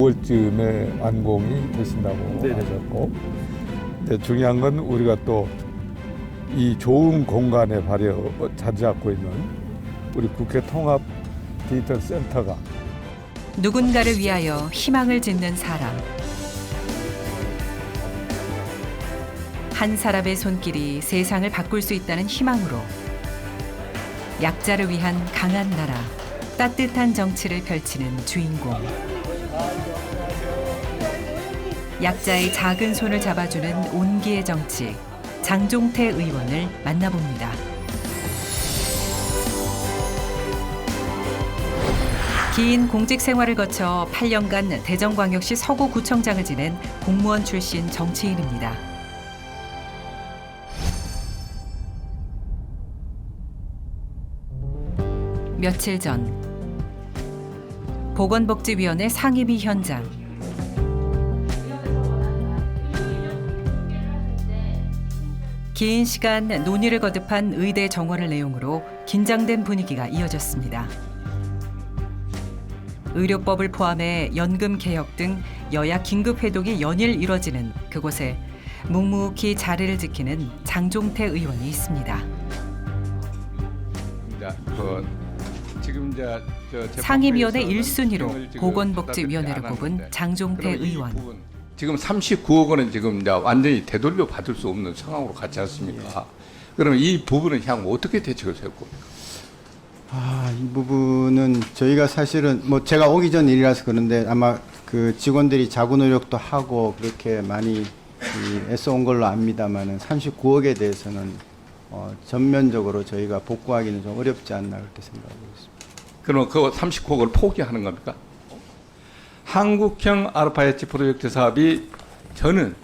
9월쯤에 완공이 되신다고 하셨고, 근데 중요한 건 우리가 또 이 좋은 공간에 자리 잡고 있는 우리 국회 통합 디지털 센터가 누군가를 위하여 희망을 짓는 사람. 한 사람의 손길이 세상을 바꿀 수 있다는 희망으로 약자를 위한 강한 나라, 따뜻한 정치를 펼치는 주인공. 약자의 작은 손을 잡아주는 온기의 정치, 장종태 의원을 만나봅니다. 긴 공직 생활을 거쳐 8년간 대전광역시 서구구청장을 지낸 공무원 출신 정치인입니다. 며칠 전 보건복지위원회 상임위 현장. 긴 시간 논의를 거듭한 의대 정원을 내용으로 긴장된 분위기가 이어졌습니다. 의료법을 포함해 연금 개혁 등 여야 긴급 회동이 연일 이뤄지는 그곳에 묵묵히 자리를 지키는 장종태 의원이 있습니다. 상임위원회 1순위로 보건복지위원회를 꼽은 장종태 의원. 지금 39억 원은 지금 이제 완전히 되돌려 받을 수 없는 상황으로 갔지 않습니까? 그러면 이 부분은 향후 어떻게 대책을 세울 겁니까? 이 부분은 저희가 사실은 뭐 제가 오기 전 일이라서 그런데 아마 그 직원들이 자구 노력도 하고 그렇게 많이 애써 온 걸로 압니다만은 39억에 대해서는 전면적으로 저희가 복구하기는 좀 어렵지 않나 그렇게 생각하고 있습니다. 그러면 그 39억을 포기하는 겁니까? 한국형 알파엣지 프로젝트 사업이 저는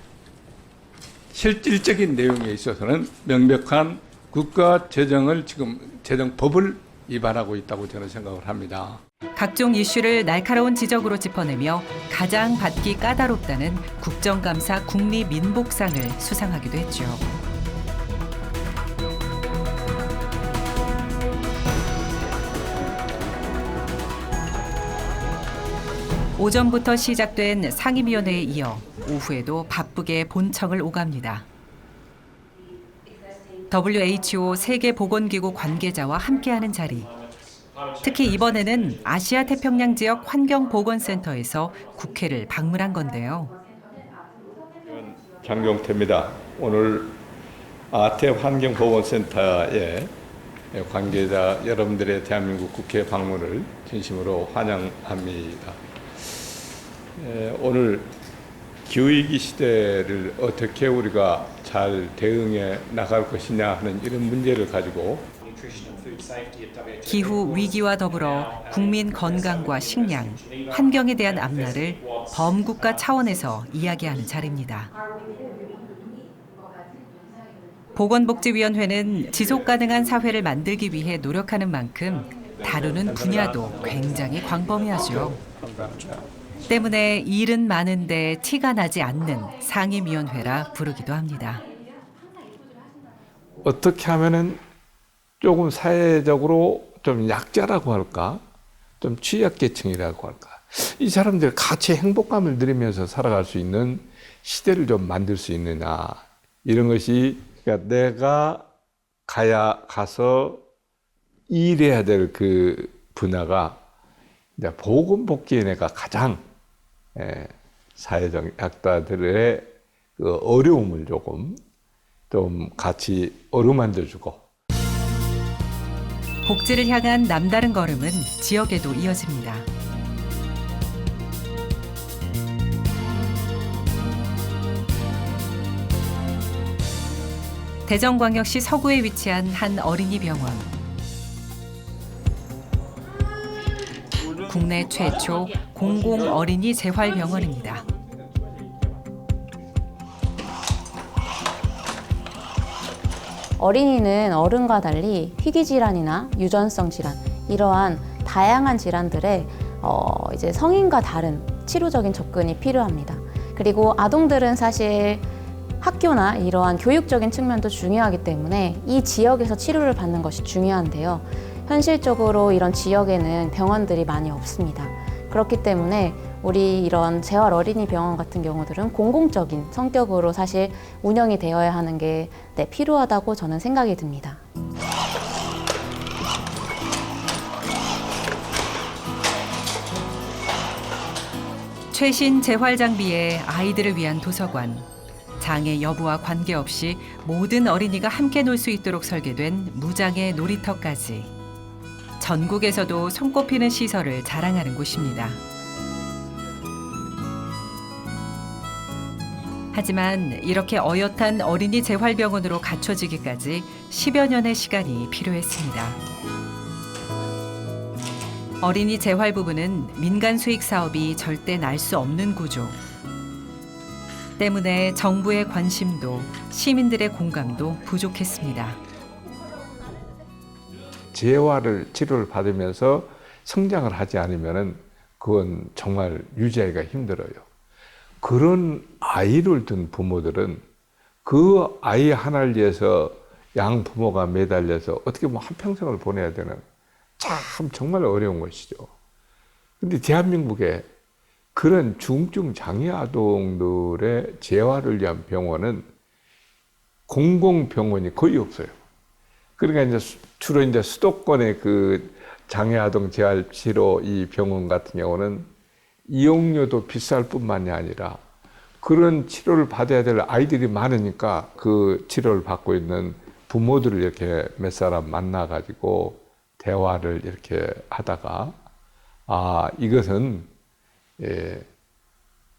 실질적인 내용에 있어서는 명백한 국가 재정을 지금 재정법을 위반하고 있다고 저는 생각을 합니다. 각종 이슈를 날카로운 지적으로 짚어내며 가장 받기 까다롭다는 국정감사 국리민복상을 수상하기도 했죠. 오전부터 시작된 상임위원회에 이어 오후에도 바쁘게 본청을 오갑니다. WHO 세계보건기구 관계자와 함께하는 자리. 특히 이번에는 아시아 태평양 지역 환경보건센터에서 국회를 방문한 건데요. 장종태입니다. 오늘 아태 환경보건센터에 관계자 여러분들의 대한민국 국회 방문을 진심으로 환영합니다. 오늘 기후위기 시대를 어떻게 우리가 잘 대응해 나갈 것이냐 하는 이런 문제를 가지고 기후 위기와 더불어 국민 건강과 식량, 환경에 대한 앞날을 범국가 차원에서 이야기하는 자리입니다. 보건복지위원회는 지속가능한 사회를 만들기 위해 노력하는 만큼 다루는 분야도 굉장히 광범위하죠. 때문에 일은 많은데 티가 나지 않는 상임위원회라 부르기도 합니다. 어떻게 하면은 조금 사회적으로 좀 약자라고 할까, 좀 취약계층이라고 할까, 이 사람들 같이 행복감을 누리면서 살아갈 수 있는 시대를 좀 만들 수 있느냐, 이런 것이 그러니까 내가 가서 일해야 될 그 분야가 이제 보건복지위원회가 가장 사회적 약자들의 그 어려움을 좀 같이 어루만져주고. 복지를 향한 남다른 걸음은 지역에도 이어집니다. 대전광역시 서구에 위치한 한 어린이 병원. 국내 최초 공공 어린이 재활병원입니다. 어린이는 어른과 달리 희귀질환이나 유전성 질환, 이러한 다양한 질환들에 이제 성인과 다른 치료적인 접근이 필요합니다. 그리고 아동들은 사실 학교나 이러한 교육적인 측면도 중요하기 때문에 이 지역에서 치료를 받는 것이 중요한데요. 현실적으로 이런 지역에는 병원들이 많이 없습니다. 그렇기 때문에 우리 이런 재활 어린이 병원 같은 경우들은 공공적인 성격으로 사실 운영이 되어야 하는 게 필요하다고 저는 생각이 듭니다. 최신 재활 장비에 아이들을 위한 도서관, 장애 여부와 관계없이 모든 어린이가 함께 놀 수 있도록 설계된 무장애 놀이터까지 전국에서도 손꼽히는 시설을 자랑하는 곳입니다. 하지만 이렇게 어엿한 어린이 재활병원으로 갖춰지기까지 10여 년의 시간이 필요했습니다. 어린이 재활 부분은 민간 수익 사업이 절대 날 수 없는 구조. 때문에 정부의 관심도 시민들의 공감도 부족했습니다. 재활을 치료를 받으면서 성장을 하지 않으면은 그건 정말 유지하기가 힘들어요. 그런 아이를 둔 부모들은 그 아이 하나를 위해서 양 부모가 매달려서 어떻게 보면 한평생을 보내야 되는 참 정말 어려운 것이죠. 근데 대한민국에 그런 중증 장애 아동들의 재활을 위한 병원은 공공병원이 거의 없어요. 그러니까 이제 주로 이제 수도권의 그 장애 아동 재활 치료 이 병원 같은 경우는 이용료도 비쌀 뿐만이 아니라 그런 치료를 받아야 될 아이들이 많으니까 그 치료를 받고 있는 부모들을 이렇게 몇 사람 만나가지고 대화를 이렇게 하다가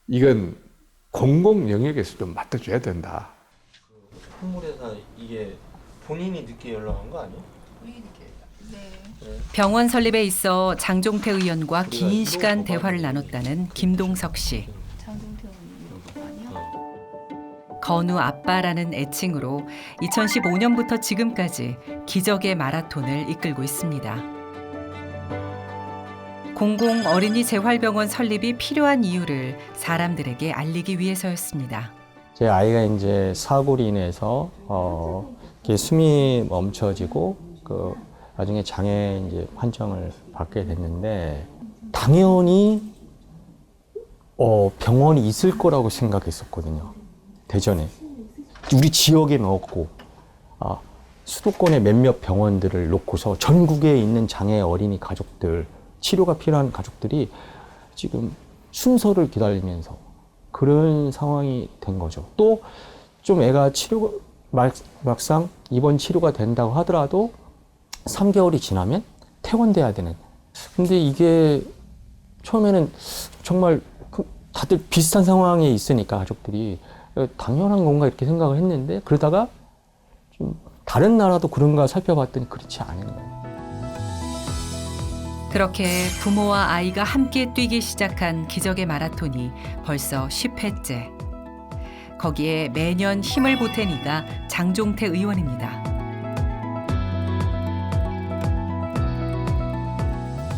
이건 공공 영역에서 좀 맡아줘야 된다. 선물회사 이게 본인이 늦게 연락한 거 아니에요? 병원 설립에 있어 장종태 의원과 긴 시간 대화를 나눴다는 김동석 씨. 건우 아빠라는 애칭으로 2015년부터 지금까지 기적의 마라톤을 이끌고 있습니다. 공공 어린이 재활병원 설립이 필요한 이유를 사람들에게 알리기 위해서였습니다. 제 아이가 이제 사고로 인해서 이렇게 숨이 멈춰지고 나중에 장애 이제 판정을 받게 됐는데 당연히 병원이 있을 거라고 생각했었거든요. 대전에 우리 지역에는 없고 수도권의 몇몇 병원들을 놓고서 전국에 있는 장애 어린이 가족들, 치료가 필요한 가족들이 지금 순서를 기다리면서 그런 상황이 된 거죠. 또 좀 애가 치료 막상 입원 치료가 된다고 하더라도 3개월이 지나면 퇴원돼야 되는. 근데 이게 처음에는 정말 다들 비슷한 상황에 있으니까 가족들이 당연한 건가 이렇게 생각을 했는데 그러다가 좀 다른 나라도 그런가 살펴봤더니 그렇지 않은 거예요. 그렇게 부모와 아이가 함께 뛰기 시작한 기적의 마라톤이 벌써 10회째. 거기에 매년 힘을 보탠 이가 장종태 의원입니다.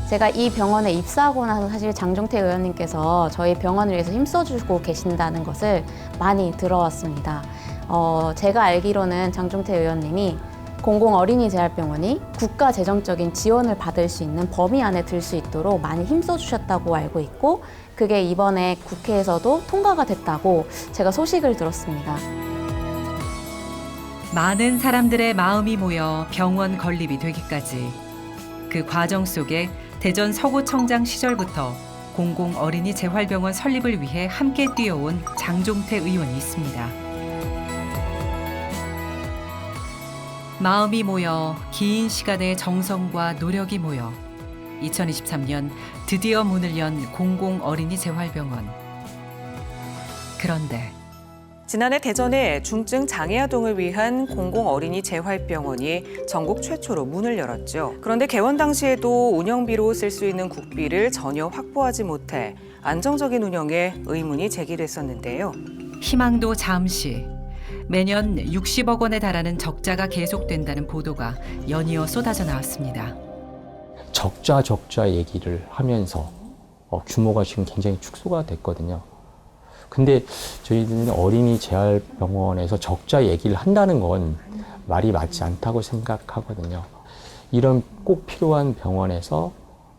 제가 이 병원에 입사하고 나서 사실 장종태 의원님께서 저희 병원을 위해서 힘써주고 계신다는 것을 많이 들어왔습니다. 제가 알기로는 장종태 의원님이 공공 어린이 재활병원이 국가 재정적인 지원을 받을 수 있는 범위 안에 들 수 있도록 많이 힘써주셨다고 알고 있고 그게 이번에 국회에서도 통과가 됐다고 제가 소식을 들었습니다. 많은 사람들의 마음이 모여 병원 건립이 되기까지 그 과정 속에 대전 서구청장 시절부터 공공 어린이 재활병원 설립을 위해 함께 뛰어온 장종태 의원이 있습니다. 마음이 모여 긴 시간의 정성과 노력이 모여 2023년 드디어 문을 연 공공 어린이 재활병원. 그런데 지난해 대전에 중증 장애 아동을 위한 공공 어린이 재활병원이 전국 최초로 문을 열었죠. 그런데 개원 당시에도 운영비로 쓸 수 있는 국비를 전혀 확보하지 못해 안정적인 운영에 의문이 제기됐었는데요. 희망도 잠시. 매년 60억 원에 달하는 적자가 계속된다는 보도가 연이어 쏟아져 나왔습니다. 적자 얘기를 하면서 규모가 지금 굉장히 축소가 됐거든요. 근데 저희들은 어린이 재활병원에서 적자 얘기를 한다는 건 말이 맞지 않다고 생각하거든요. 이런 꼭 필요한 병원에서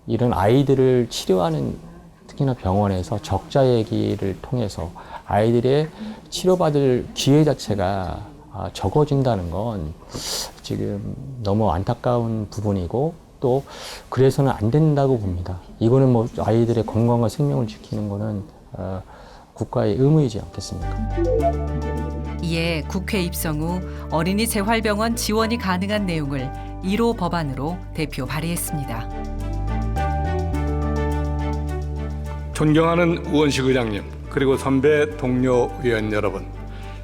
이런 아이들을 치료하는 특히나 병원에서 적자 얘기를 통해서 아이들의 치료받을 기회 자체가 적어진다는 건 지금 너무 안타까운 부분이고 또 그래서는 안 된다고 봅니다. 이거는 뭐 아이들의 건강과 생명을 지키는 거는 국가의 의무이지 않겠습니까? 이에 국회 입성 후 어린이 재활병원 지원이 가능한 내용을 1호 법안으로 대표 발의했습니다. 존경하는 우원식 의장님, 그리고 선배 동료 위원 여러분,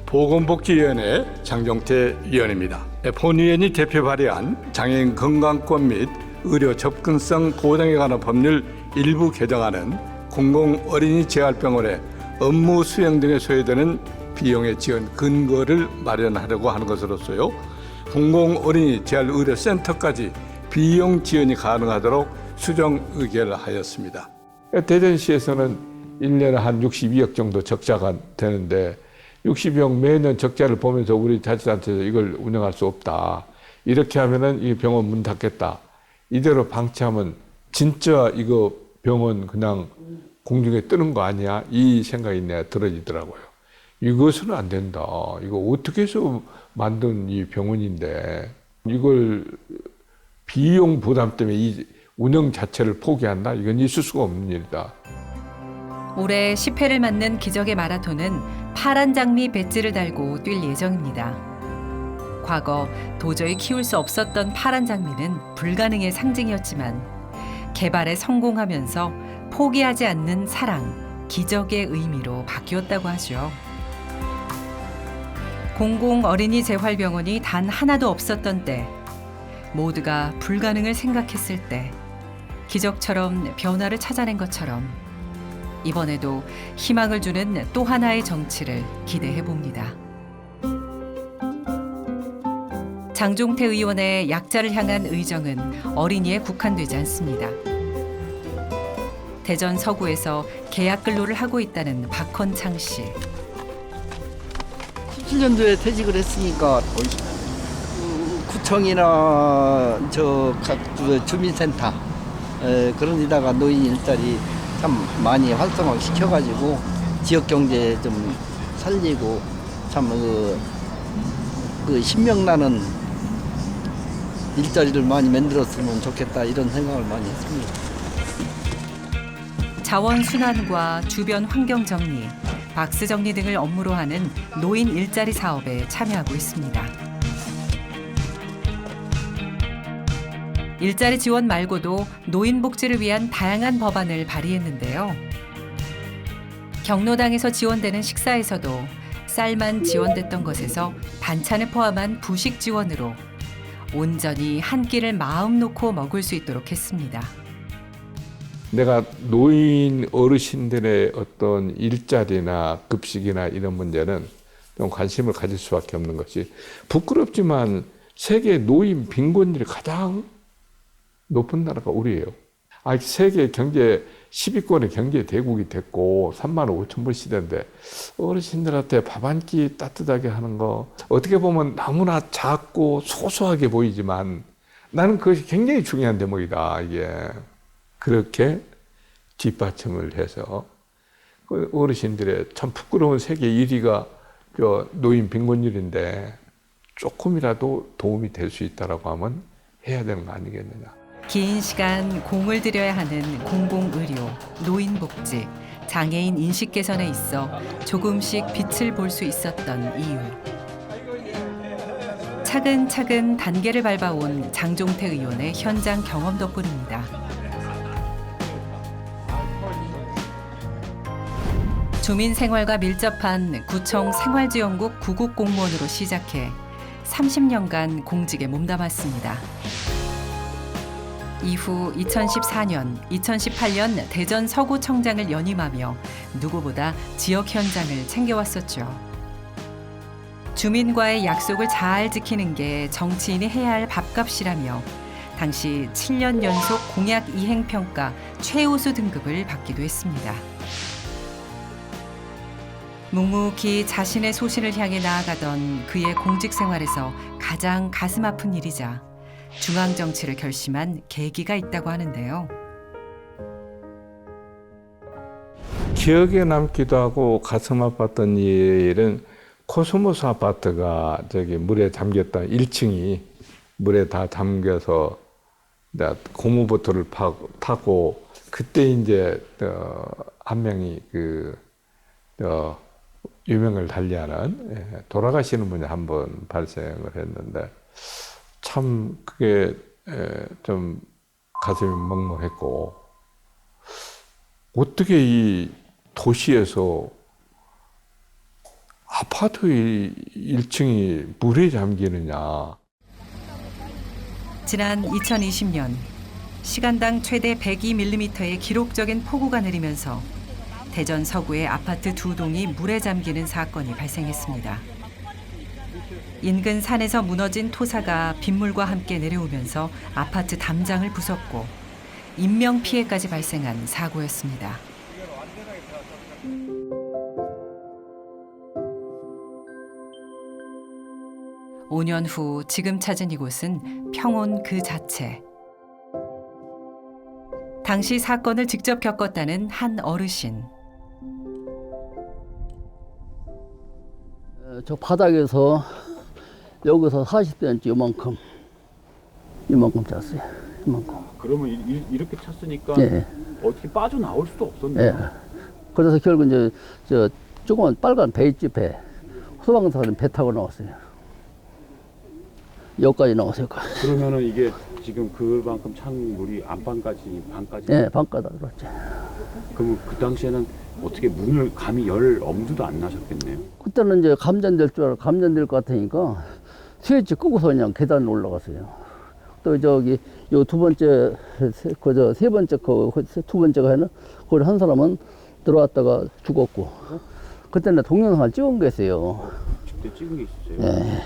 보건복지위원회 장종태 위원입니다. 본위원이 대표 발의한 장애인 건강권 및 의료 접근성 보장에 관한 법률 일부 개정안은 공공 어린이 재활병원의 업무 수행 등에 소요되는 비용의 지원 근거를 마련하려고 하는 것으로서요. 공공 어린이 재활의료센터까지 비용 지원이 가능하도록 수정 의결하였습니다. 대전시에서는 1년에 한 62억 정도 적자가 되는데 60억 매년 적자를 보면서 우리 자치단체에서 이걸 운영할 수 없다. 이렇게 하면은 이 병원 문 닫겠다. 이대로 방치하면 진짜 이거 병원 그냥 공중에 뜨는 거 아니야? 이 생각이 내가 들어지더라고요. 이것은 안 된다. 이거 어떻게 해서 만든 이 병원인데 이걸 비용 부담 때문에 이 운영 자체를 포기한다? 이건 있을 수가 없는 일이다. 올해 10회를 맞는 기적의 마라톤은 파란 장미 배지를 달고 뛸 예정입니다. 과거 도저히 키울 수 없었던 파란 장미는 불가능의 상징이었지만 개발에 성공하면서 포기하지 않는 사랑, 기적의 의미로 바뀌었다고 하죠. 공공 어린이 재활병원이 단 하나도 없었던 때, 모두가 불가능을 생각했을 때, 기적처럼 변화를 찾아낸 것처럼 이번에도 희망을 주는 또 하나의 정치를 기대해 봅니다. 장종태 의원의 약자를 향한 의정은 어린이에 국한되지 않습니다. 대전 서구에서 계약 근로를 하고 있다는 박헌창 씨. 17년도에 퇴직을 했으니까 구청이나 각 주민센터 그런 데다가 노인 일자리 참 많이 활성화 시켜가지고 지역 경제 좀 살리고 참 그 신명나는 일자리를 많이 만들었으면 좋겠다 이런 생각을 많이 했습니다. 자원 순환과 주변 환경 정리, 박스 정리 등을 업무로 하는 노인 일자리 사업에 참여하고 있습니다. 일자리 지원 말고도 노인 복지를 위한 다양한 법안을 발의했는데요. 경로당에서 지원되는 식사에서도 쌀만 지원됐던 것에서 반찬을 포함한 부식 지원으로 온전히 한 끼를 마음 놓고 먹을 수 있도록 했습니다. 내가 노인 어르신들의 어떤 일자리나 급식이나 이런 문제는 좀 관심을 가질 수밖에 없는 것이 부끄럽지만 세계 노인 빈곤율이 가장 높은 나라가 우리예요. 세계 경제 10위권의 경제 대국이 됐고 3만 5천 불 시대인데 어르신들한테 밥 한 끼 따뜻하게 하는 거 어떻게 보면 너무나 작고 소소하게 보이지만 나는 그것이 굉장히 중요한 대목이다. 이게 그렇게 뒷받침을 해서 어르신들의 참 부끄러운 세계 1위가 노인 빈곤율인데 조금이라도 도움이 될 수 있다라고 하면 해야 되는 거 아니겠느냐. 긴 시간 공을 들여야 하는 공공의료, 노인복지, 장애인 인식 개선에 있어 조금씩 빛을 볼 수 있었던 이유. 차근차근 단계를 밟아온 장종태 의원의 현장 경험 덕분입니다. 주민 생활과 밀접한 구청 생활지원국 구급 공무원으로 시작해 30년간 공직에 몸담았습니다. 이후 2014년, 2018년 대전 서구청장을 연임하며 누구보다 지역 현장을 챙겨왔었죠. 주민과의 약속을 잘 지키는 게 정치인이 해야 할 밥값이라며 당시 7년 연속 공약 이행 평가 최우수 등급을 받기도 했습니다. 묵묵히 자신의 소신을 향해 나아가던 그의 공직 생활에서 가장 가슴 아픈 일이자 중앙 정치를 결심한 계기가 있다고 하는데요. 기억에 남기도 하고 가슴 아팠던 일은 코스모스 아파트가 저기 물에 잠겼던 1층이 물에 다 잠겨서 고무보트를 타고 그때 이제 한 명이 유명을 달리하는 돌아가시는 분이 한 번 발생을 했는데 참 그게 좀 가슴이 먹먹했고 어떻게 이 도시에서 아파트 1층이 물에 잠기느냐. 지난 2020년 시간당 최대 102mm의 기록적인 폭우가 내리면서 대전 서구의 아파트 2동이 물에 잠기는 사건이 발생했습니다. 인근 산에서 무너진 토사가 빗물과 함께 내려오면서 아파트 담장을 부쉈고 인명 피해까지 발생한 사고였습니다. (5년) 후 지금 찾은 이곳은 평온 그 자체. 당시 사건을 직접 겪었다는 한 어르신. 저 바닥에서 여기서 40cm 이만큼 찼어요. 이만큼. 그러면 이렇게 찼으니까 예. 어떻게 빠져나올 수도 없었네요. 예. 그래서 결국 이제 저 조그만 빨간 배 있지, 배. 소방사는 배 타고 나왔어요. 여기까지 나왔어요. 그러면은 이게 지금 그만큼 찬 물이 안방까지 방까지. 예, 방바닥 그렇지. 그러면 그 당시에는 어떻게 문을 감히 열 엄두도 안 나셨겠네요. 그때는 이제 감전될 줄 알고 감전될 것 같으니까 스위치 끄고서 그냥 계단 올라갔어요. 또 저기 요 두 번째 세 번째 두 번째가 해는 거기 한 사람은 들어왔다가 죽었고 그때는 동영상을 찍은 게 있어요. 그때 찍은 게 있었어요. 예.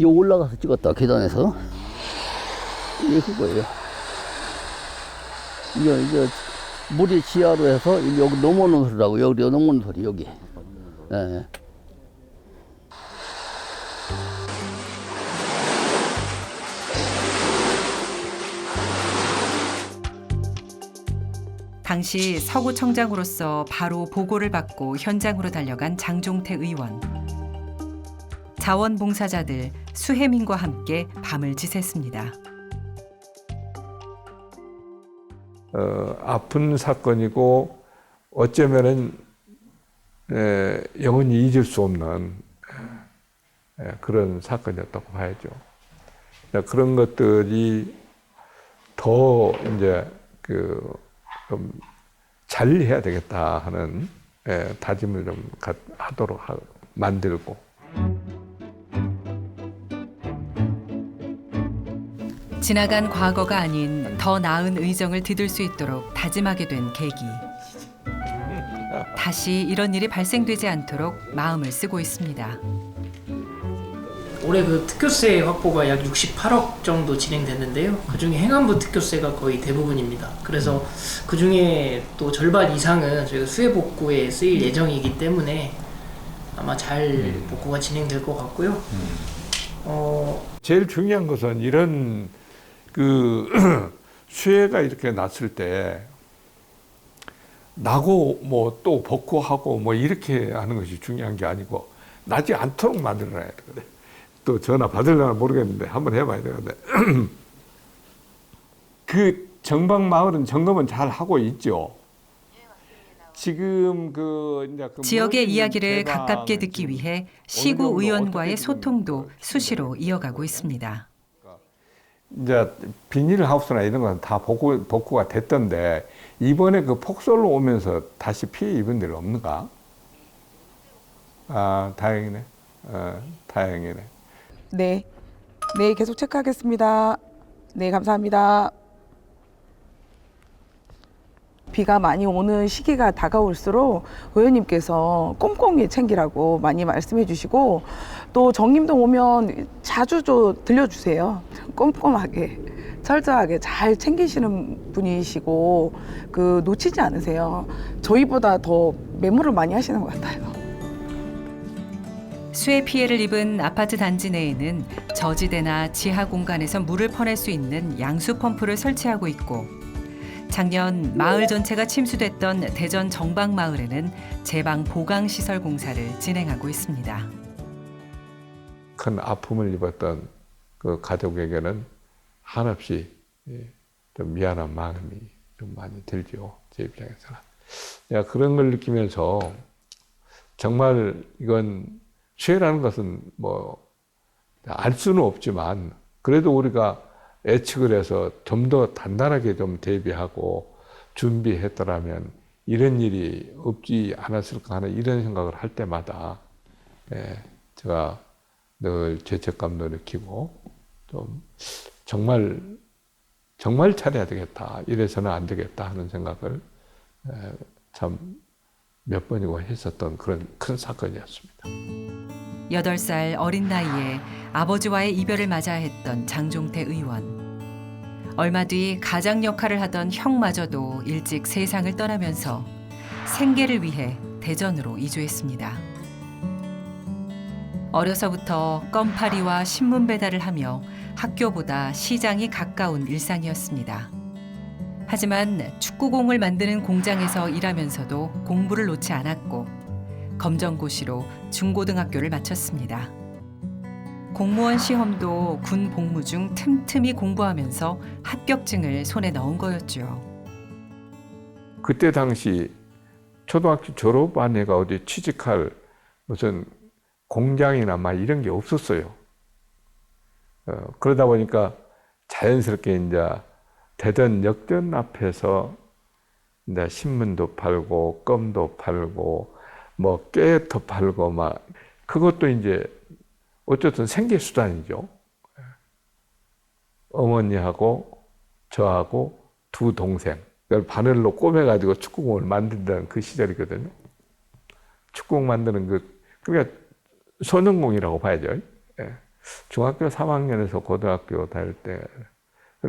요 올라가서 찍었다 계단에서 이게 그거예요. 이게 물이 지하로 해서 여기 넘어오는 소리라고 여기 넘어오는 소리 여기. 예. 당시 서구청장으로서 바로 보고를 받고 현장으로 달려간 장종태 의원. 자원봉사자들 수혜민과 함께 밤을 지샜습니다. 아픈 사건이고 어쩌면은 영원히 잊을 수 없는 그런 사건이었다고 봐야죠. 그런 것들이 더 이제 좀 잘해야 되겠다 하는 다짐을 좀 하도록 만들고. 지나간 과거가 아닌 더 나은 의정을 디딜 수 있도록 다짐하게 된 계기. 다시 이런 일이 발생되지 않도록 마음을 쓰고 있습니다. 올해 그 특교세 확보가 약 68억 정도 진행됐는데요. 그중에 행안부 특교세가 거의 대부분입니다. 그래서 그중에 또 절반 이상은 저희가 수해 복구에 쓰일 예정이기 때문에 아마 잘 복구가 진행될 것 같고요. 제일 중요한 것은 이런 수해가 이렇게 났을 때 나고 뭐 또 복구하고 뭐 이렇게 하는 것이 중요한 게 아니고 나지 않도록 만들어놔야 되거든. 또 전화 받으려나 모르겠는데 한번 해봐야 되는데 그 정박마을은 점검은 잘 하고 있죠. 지금 지역의 이야기를 가깝게 듣기 위해 시구 의원과의 소통도 수시로 이어가고 있습니다. 이제 비닐하우스나 이런 건 다 복구가 됐던데 이번에 그 폭설로 오면서 다시 피해 입은 일 없는가? 아, 다행이네. 다행이네. 네, 계속 체크하겠습니다. 네, 감사합니다. 비가 많이 오는 시기가 다가올수록 의원님께서 꼼꼼히 챙기라고 많이 말씀해 주시고 또 정림동 오면 자주 들려주세요. 꼼꼼하게 철저하게 잘 챙기시는 분이시고 놓치지 않으세요. 저희보다 더 메모를 많이 하시는 것 같아요. 수해 피해를 입은 아파트 단지 내에는 저지대나 지하 공간에서 물을 퍼낼 수 있는 양수 펌프를 설치하고 있고 작년 마을 전체가 침수됐던 대전 정박마을에는 제방 보강시설 공사를 진행하고 있습니다. 큰 아픔을 입었던 그 가족에게는 한없이 좀 미안한 마음이 좀 많이 들죠. 제 입장에서는. 내가 그런 걸 느끼면서 정말 이건 수해라는 것은 뭐 알 수는 없지만 그래도 우리가 예측을 해서 좀 더 단단하게 좀 대비하고 준비했더라면 이런 일이 없지 않았을까 하는 이런 생각을 할 때마다 제가 늘 죄책감도 느끼고 좀 정말 잘해야 되겠다, 이래서는 안 되겠다 하는 생각을 참 몇 번이고 했었던 그런 큰 사건이었습니다. 8살 어린 나이에 아버지와의 이별을 맞아 했던 장종태 의원. 얼마 뒤 가장 역할을 하던 형마저도 일찍 세상을 떠나면서 생계를 위해 대전으로 이주했습니다. 어려서부터 껌파리와 신문 배달을 하며 학교보다 시장이 가까운 일상이었습니다. 하지만 축구공을 만드는 공장에서 일하면서도 공부를 놓지 않았고 검정고시로 중고등학교를 마쳤습니다. 공무원 시험도 군 복무 중 틈틈이 공부하면서 합격증을 손에 넣은 거였죠. 그때 당시 초등학교 졸업한 애가 어디 취직할 무슨 공장이나 막 이런 게 없었어요. 그러다 보니까 자연스럽게 이제 대전 역전 앞에서 이제 신문도 팔고 껌도 팔고 뭐 깨도 팔고 막 그것도 이제 어쨌든 생계 수단이죠. 어머니하고 저하고 두 동생 그걸 바늘로 꼬매가지고 축구공을 만든다는 그 시절이거든요. 축구공 만드는 그러니까 소년공이라고 봐야죠. 중학교 3학년에서 고등학교 다닐 때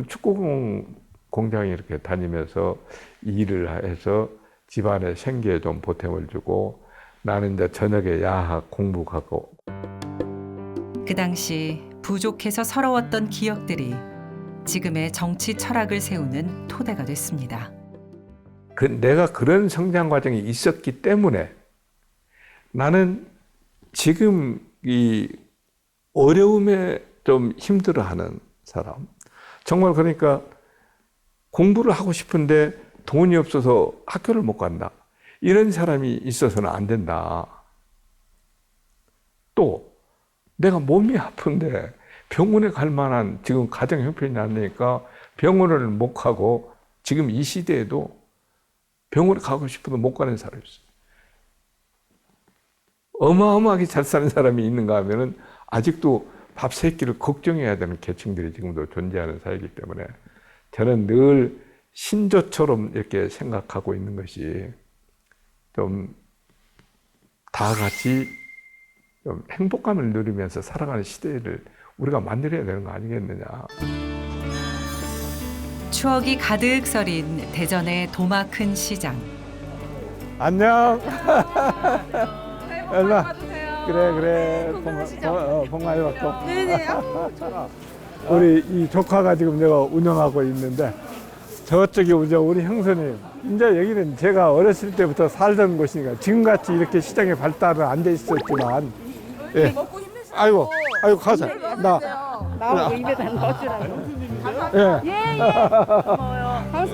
축구공 공장에 이렇게 다니면서 일을 해서 집안에 생계에 좀 보탬을 주고 나는 이제 저녁에 야학 공부 가고. 그 당시 부족해서 서러웠던 기억들이 지금의 정치 철학을 세우는 토대가 됐습니다. 내가 그런 성장 과정이 있었기 때문에 나는 지금 이 어려움에 좀 힘들어하는 사람, 정말 그러니까 공부를 하고 싶은데 돈이 없어서 학교를 못 간다, 이런 사람이 있어서는 안 된다. 또 내가 몸이 아픈데 병원에 갈 만한 지금 가정 형편이 안 되니까 병원을 못 가고 지금 이 시대에도 병원에 가고 싶어도 못 가는 사람이 있어요. 어마어마하게 잘 사는 사람이 있는가 하면은 아직도 밥 세 끼를 걱정해야 되는 계층들이 지금도 존재하는 사회이기 때문에 저는 늘 신조처럼 이렇게 생각하고 있는 것이 좀 다 같이 좀 행복감을 누리면서 살아가는 시대를 우리가 만들어야 되는 거 아니겠느냐. 추억이 가득 서린 대전의 도마 큰 시장. 안녕. 얼마? 그래. 복 많이 받고. 네네. 우리 이 조카가 지금 내가 운영하고 있는데 저쪽에 우리 형수님. 이제 여기는 제가 어렸을 때부터 살던 곳이니까 지금같이 이렇게 시장에 발달은 안 돼 있었지만. 예. 아이고 가자. 나하고 입에다 넣어주라고. 예.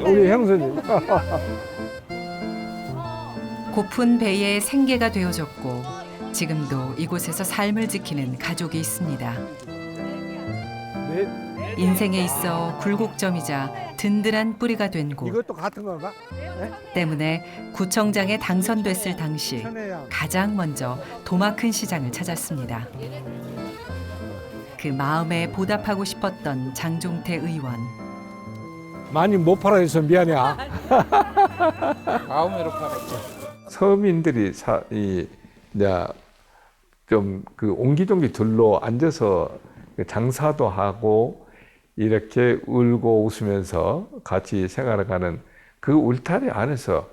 우리 형수님. 고픈 배의 생계가 되어줬고 지금도 이곳에서 삶을 지키는 가족이 있습니다. 인생에 있어 굴곡점이자 든든한 뿌리가 된 곳. 이것도 같은 건가? 때문에 구청장에 당선됐을 당시 가장 먼저 도마 큰 시장을 찾았습니다. 그 마음에 보답하고 싶었던 장종태 의원. 많이 못 팔아줘서 미안해. 마음으로 팔았죠. 서민들이 이제 좀 그 옹기종기 둘러 앉아서 장사도 하고 이렇게 울고 웃으면서 같이 생활해가는 그 울타리 안에서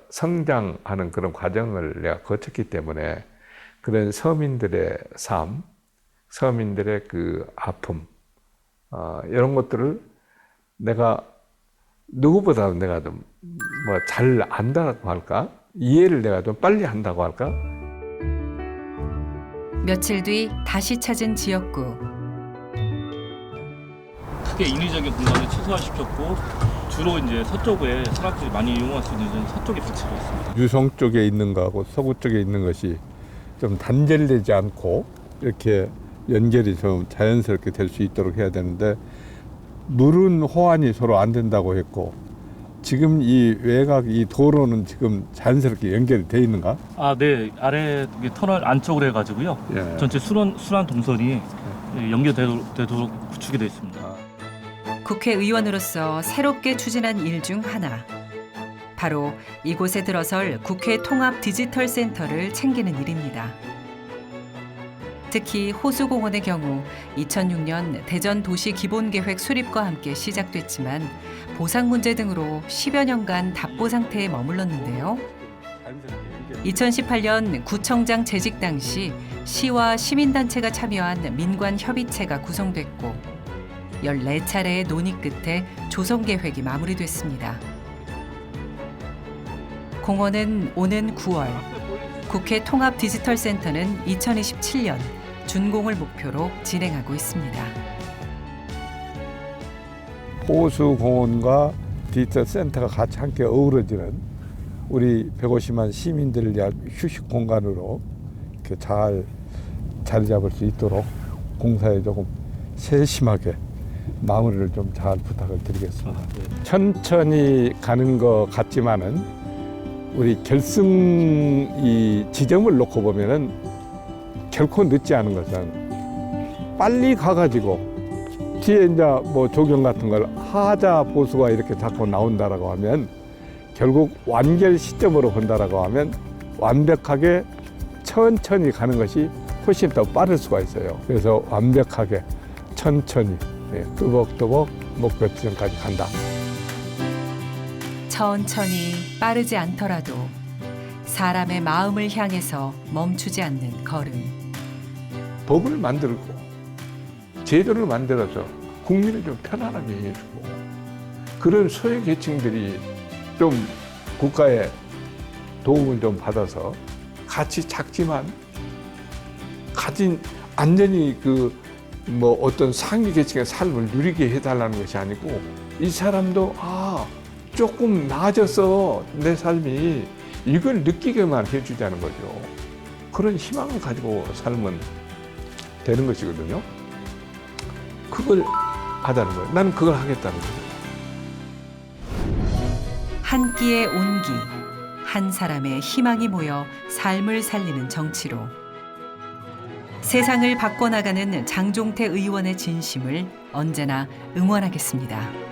성장하는 그런 과정을 내가 거쳤기 때문에 그런 서민들의 삶, 서민들의 그 아픔, 이런 것들을 내가 누구보다 내가 좀 뭐 잘 안다고 할까? 이해를 내가 좀 빨리 한다고 할까? 며칠 뒤 다시 찾은 지역구. 크게 인위적인 공간을 최소화시켰고 주로 이제 서쪽에 사람들이 많이 이용할 수 있는 서쪽에 배치를 했습니다. 유성 쪽에 있는 거하고 서구 쪽에 있는 것이 좀 단절되지 않고 이렇게 연결이 좀 자연스럽게 될 수 있도록 해야 되는데 물은 호환이 서로 안 된다고 했고 지금 이 외곽 이 도로는 지금 자연스럽게 연결이 돼 있는가? 아, 네. 아래 터널 안쪽으로 해가지고요. 예. 전체 순환 동선이 연결되도록 구축이 되어 있습니다. 국회의원으로서 새롭게 추진한 일 중 하나. 바로 이곳에 들어설 국회 통합 디지털 센터를 챙기는 일입니다. 특히 호수공원의 경우 2006년 대전 도시 기본계획 수립과 함께 시작됐지만 보상 문제 등으로 10여 년간 답보 상태에 머물렀는데요. 2018년 구청장 재직 당시 시와 시민단체가 참여한 민관협의체가 구성됐고 14차례의 논의 끝에 조성계획이 마무리됐습니다. 공원은 오는 9월, 국회 통합 디지털 센터는 2027년 준공을 목표로 진행하고 있습니다. 호수공원과 디지털 센터가 같이 함께 어우러지는 우리 150만 시민들을 위한 휴식 공간으로 이렇게 잘 자리 잡을 수 있도록 공사에 조금 세심하게 마무리를 좀 잘 부탁을 드리겠습니다. 천천히 가는 것 같지만은 우리 결승 이 지점을 놓고 보면은 결코 늦지 않은 것은 빨리 가가지고 뒤에 이제 뭐 조경 같은 걸 하자 보수가 이렇게 자꾸 나온다라고 하면 결국 완결 시점으로 본다라고 하면 완벽하게 천천히 가는 것이 훨씬 더 빠를 수가 있어요. 그래서 완벽하게 천천히 뚜벅뚜벅 목표 지점까지 간다. 천천히 빠르지 않더라도 사람의 마음을 향해서 멈추지 않는 걸음. 법을 만들고 제도를 만들어서 국민을 좀 편안하게 해주고 그런 소외계층들이 좀 국가의 도움을 좀 받아서 같이 작지만 가진 완전히 뭐 어떤 상위 계층의 삶을 누리게 해달라는 것이 아니고 이 사람도 조금 나아져서 내 삶이 이걸 느끼게만 해주자는 거죠. 그런 희망을 가지고 살면 되는 것이거든요. 그걸 하자는 거예요. 나는 그걸 하겠다는 거예요. 한 끼의 온기, 한 사람의 희망이 모여 삶을 살리는 정치로 세상을 바꿔나가는 장종태 의원의 진심을 언제나 응원하겠습니다.